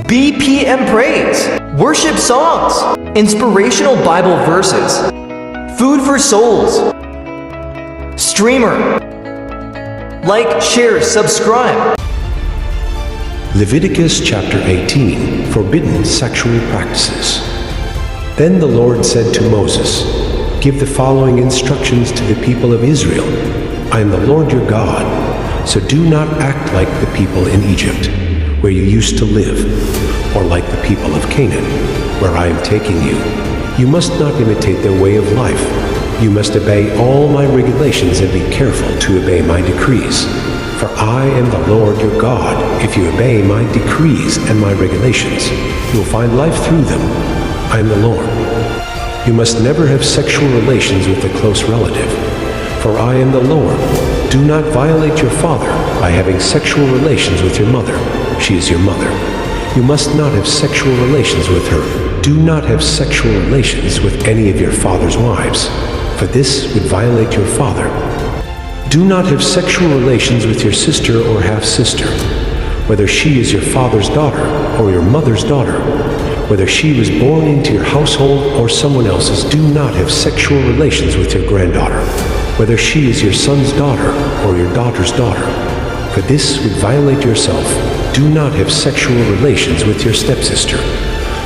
BPM praise, worship songs, inspirational Bible verses, food for souls, streamer. Like, share, subscribe. Leviticus chapter 18, forbidden sexual practices. Then the Lord said to Moses, "Give the following instructions to the people of Israel. I am the Lord your God, so do not act like the people in Egypt, where you used to live, or like the people of Canaan, where I am taking you. You must not imitate their way of life. You must obey all my regulations and be careful to obey my decrees. For I am the Lord your God. If you obey my decrees and my regulations, you will find life through them. I am the Lord. You must never have sexual relations with a close relative, for I am the Lord. Do not violate your father by having sexual relations with your mother. She is your mother. You must not have sexual relations with her. Do not have sexual relations with any of your father's wives, for this would violate your father. Do not have sexual relations with your sister or half-sister, whether she is your father's daughter or your mother's daughter, whether she was born into your household or someone else's. Do not have sexual relations with your granddaughter, whether she is your son's daughter or your daughter's daughter, for this would violate yourself. Do not have sexual relations with your stepsister,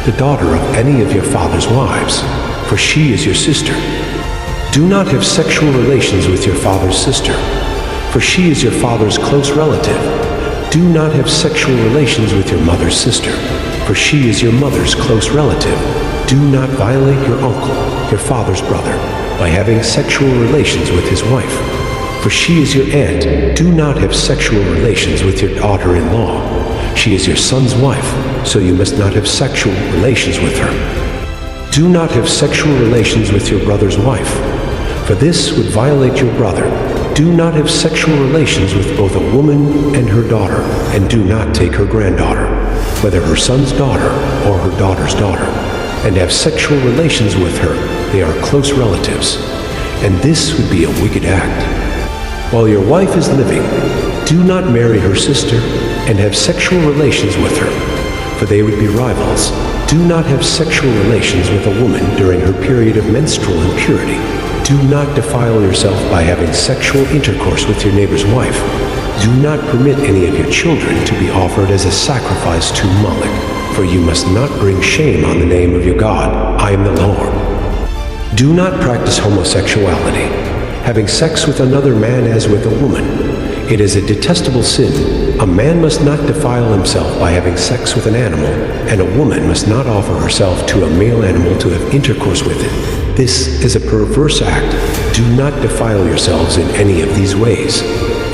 the daughter of any of your father's wives, for she is your sister. Do not have sexual relations with your father's sister, for she is your father's close relative. Do not have sexual relations with your mother's sister, for she is your mother's close relative. Do not violate your uncle, your father's brother, by having sexual relations with his wife, for she is your aunt. Do not have sexual relations with your daughter-in-law. She is your son's wife, so you must not have sexual relations with her. Do not have sexual relations with your brother's wife, for this would violate your brother. Do not have sexual relations with both a woman and her daughter, and do not take her granddaughter, whether her son's daughter or her daughter's daughter, and have sexual relations with her. They are close relatives, and this would be a wicked act. While your wife is living, do not marry her sister and have sexual relations with her, for they would be rivals. Do not have sexual relations with a woman during her period of menstrual impurity. Do not defile yourself by having sexual intercourse with your neighbor's wife. Do not permit any of your children to be offered as a sacrifice to Moloch, for you must not bring shame on the name of your God. I am the Lord. Do not practice homosexuality, having sex with another man as with a woman. It is a detestable sin. A man must not defile himself by having sex with an animal, and a woman must not offer herself to a male animal to have intercourse with it. This is a perverse act. Do not defile yourselves in any of these ways,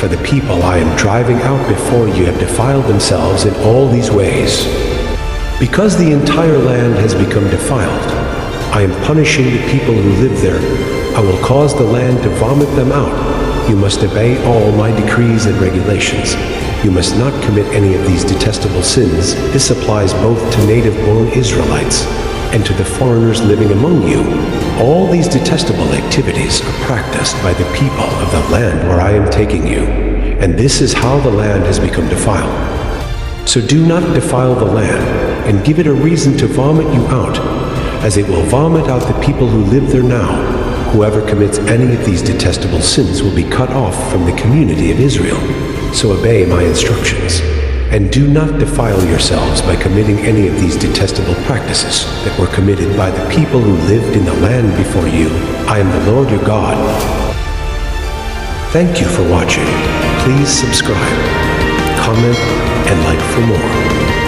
for the people I am driving out before you have defiled themselves in all these ways. Because the entire land has become defiled, I am punishing the people who live there. I will cause the land to vomit them out. You must obey all my decrees and regulations. You must not commit any of these detestable sins. This applies both to native-born Israelites and to the foreigners living among you. All these detestable activities are practiced by the people of the land where I am taking you, and this is how the land has become defiled. So do not defile the land, and give it a reason to vomit you out, as it will vomit out the people who live there now. Whoever commits any of these detestable sins will be cut off from the community of Israel. So obey my instructions, and do not defile yourselves by committing any of these detestable practices that were committed by the people who lived in the land before you. I am the Lord your God. Thank you for watching. Please subscribe, comment, and like for more.